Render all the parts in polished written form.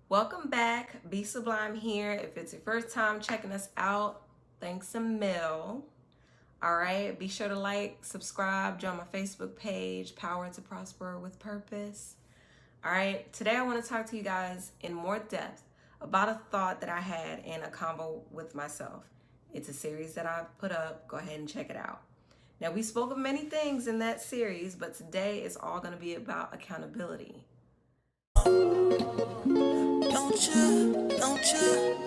Welcome back, b.sublime here. If it's your first time checking us out, thanks a mil. All right, be sure to like, subscribe, join my Facebook page, Power to Prosper with Purpose. All right, today I want to talk to you guys in more depth about a thought that I had in a convo with myself. It's a series that I've put up. Go ahead and check it out. Now, we spoke of many things in that series, but today it's all going to be about accountability. Don't you, don't you,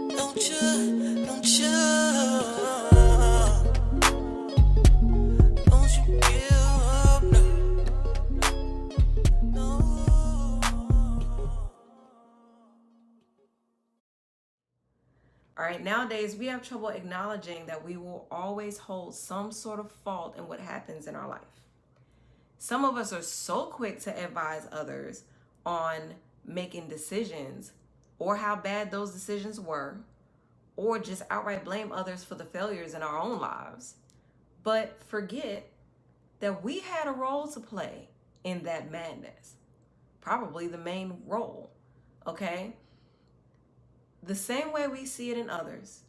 don't you, don't you, don't you give up, no. All right, nowadays we have trouble acknowledging that we will always hold some sort of fault in what happens in our life. Some of us are so quick to advise others on making decisions or how bad those decisions were, or just outright blame others for the failures in our own lives, but forget that we had a role to play in that madness, probably the main role, okay? The same way we see it in others,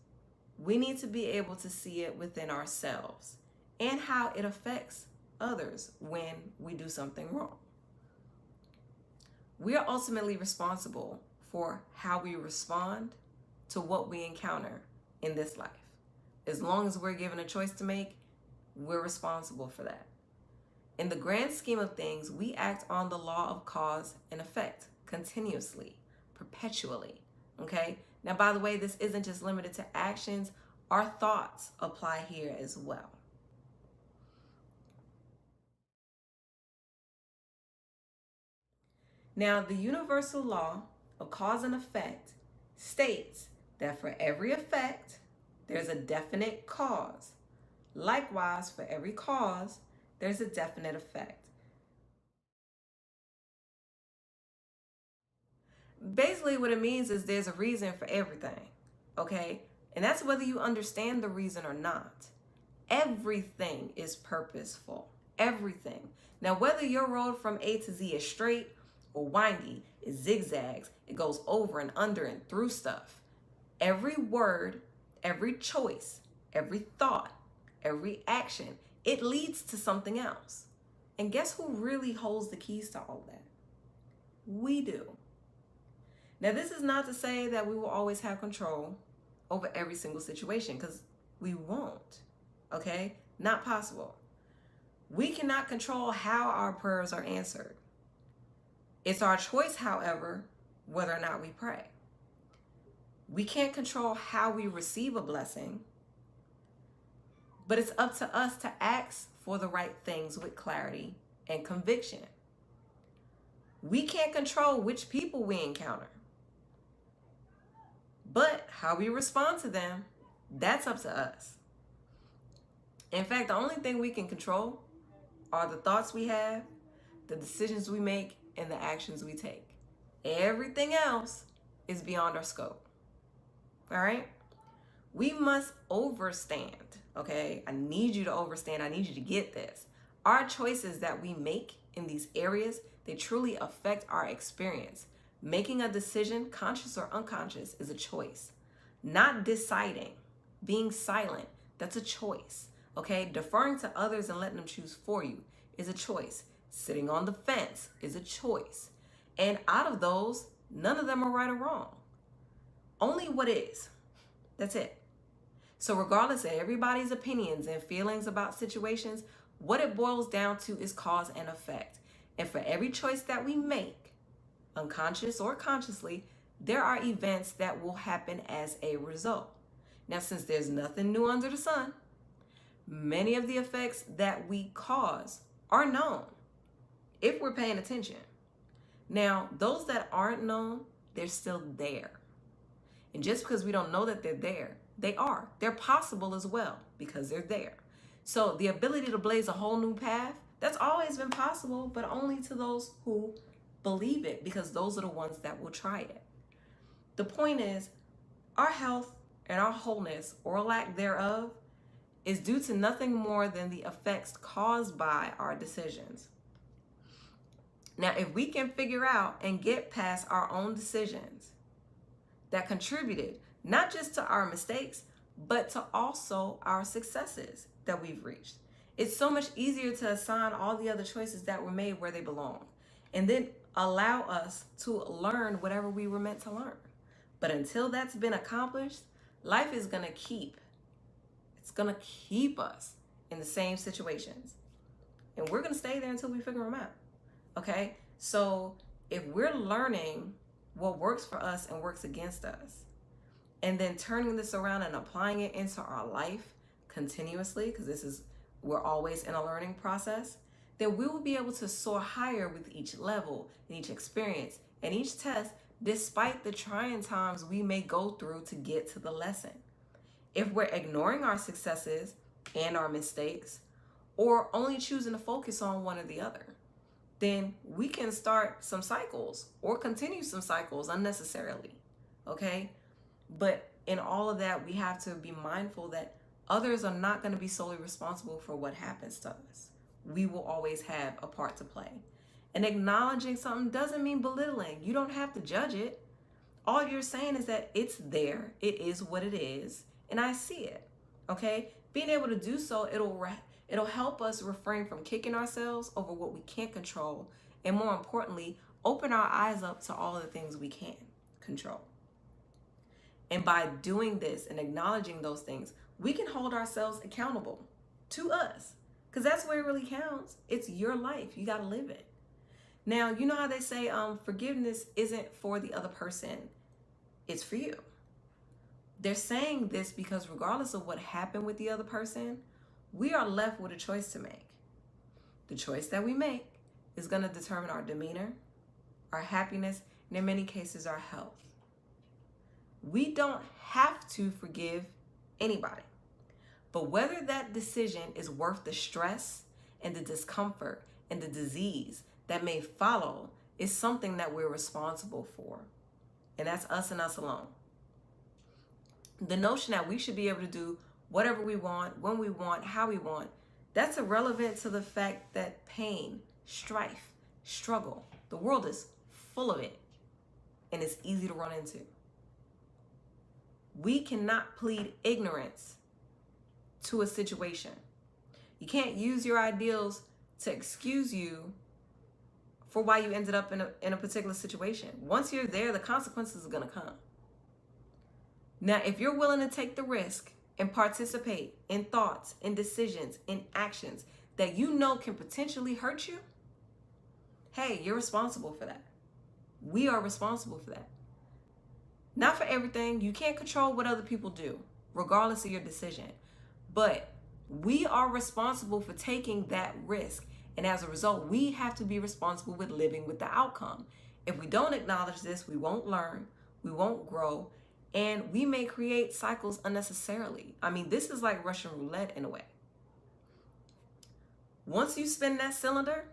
we need to be able to see it within ourselves and how it affects others when we do something wrong. We are ultimately responsible for how we respond to what we encounter in this life. As long as we're given a choice to make, we're responsible for that. In the grand scheme of things, we act on the law of cause and effect continuously, perpetually, okay? Now, by the way, this isn't just limited to actions. Our thoughts apply here as well. Now, the universal law of cause and effect states that for every effect, there's a definite cause. Likewise, for every cause, there's a definite effect. Basically, what it means is there's a reason for everything, okay? And that's whether you understand the reason or not. Everything is purposeful, everything. Now, whether your road from A to Z is straight or windy, it zigzags, it goes over and under and through stuff. Every word, every choice, every thought, every action, it leads to something else. And guess who really holds the keys to all that? We do. Now, this is not to say that we will always have control over every single situation, because we won't, okay? Not possible. We cannot control how our prayers are answered. It's our choice, however, whether or not we pray. We can't control how we receive a blessing, but it's up to us to ask for the right things with clarity and conviction. We can't control which people we encounter, but how we respond to them, that's up to us. In fact, the only thing we can control are the thoughts we have, the decisions we make, and the actions we take. Everything else is beyond our scope. All right? We must overstand, okay? I need you to understand. I need you to get this. Our choices that we make in these areas, they truly affect our experience. Making a decision, conscious or unconscious, is a choice. Not deciding, being silent, that's a choice, okay? Deferring to others and letting them choose for you is a choice. Sitting on the fence is a choice. And out of those, none of them are right or wrong. Only what is. That's it. So regardless of everybody's opinions and feelings about situations, what it boils down to is cause and effect. And for every choice that we make, unconscious or consciously, there are events that will happen as a result. Now, since there's nothing new under the sun, many of the effects that we cause are known if we're paying attention. Now, those that aren't known, they're still there. And just because we don't know that they're there, they are. They're possible as well because they're there. So the ability to blaze a whole new path, that's always been possible, but only to those who believe it, because those are the ones that will try it. The point is, our health and our wholeness, or lack thereof, is due to nothing more than the effects caused by our decisions. Now, if we can figure out and get past our own decisions that contributed not just to our mistakes, but to also our successes that we've reached, it's so much easier to assign all the other choices that were made where they belong, and then allow us to learn whatever we were meant to learn. But until that's been accomplished, life is gonna keep us in the same situations. And we're gonna stay there until we figure them out. Okay? So if we're learning what works for us and works against us, and then turning this around and applying it into our life continuously, because we're always in a learning process, then we will be able to soar higher with each level and each experience and each test, despite the trying times we may go through to get to the lesson. If we're ignoring our successes and our mistakes, or only choosing to focus on one or the other, then we can start some cycles or continue some cycles unnecessarily, okay? But in all of that, we have to be mindful that others are not going to be solely responsible for what happens to us. We will always have a part to play. And acknowledging something doesn't mean belittling. You don't have to judge it. All you're saying is that it's there, it is what it is, and I see it, okay? Being able to do so, it'll help us refrain from kicking ourselves over what we can't control, and more importantly, open our eyes up to all the things we can control. And by doing this and acknowledging those things, we can hold ourselves accountable to us, because that's where it really counts. It's your life. You got to live it. Now, you know how they say forgiveness isn't for the other person. It's for you. They're saying this because regardless of what happened with the other person, we are left with a choice to make. The choice that we make is going to determine our demeanor, our happiness, and in many cases, our health. We don't have to forgive anybody, but whether that decision is worth the stress and the discomfort and the disease that may follow is something that we're responsible for. And that's us and us alone. The notion that we should be able to do whatever we want, when we want, how we want, that's irrelevant to the fact that pain, strife, struggle, the world is full of it, and it's easy to run into. We cannot plead ignorance to a situation. You can't use your ideals to excuse you for why you ended up in a particular situation. Once you're there, the consequences are going to come. Now, if you're willing to take the risk and participate in thoughts, in decisions, in actions that you know can potentially hurt you, hey, you're responsible for that. We are responsible for that. Not for everything. You can't control what other people do, regardless of your decision. But we are responsible for taking that risk. And as a result, we have to be responsible with living with the outcome. If we don't acknowledge this, we won't learn, we won't grow, and we may create cycles unnecessarily. I mean, this is like Russian roulette in a way. Once you spin that cylinder,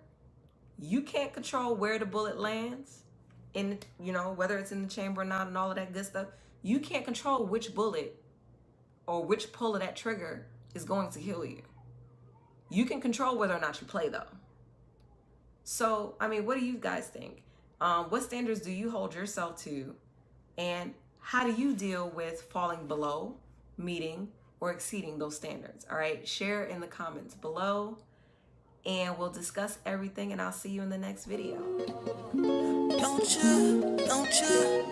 you can't control where the bullet lands, in, whether it's in the chamber or not and all of that good stuff. You can't control which bullet or which pull of that trigger is going to kill you. You can control whether or not you play, though. So, I mean, what do you guys think? What standards do you hold yourself to? And how do you deal with falling below, meeting, or exceeding those standards? All right, share in the comments below, and we'll discuss everything, and I'll see you in the next video. Don't you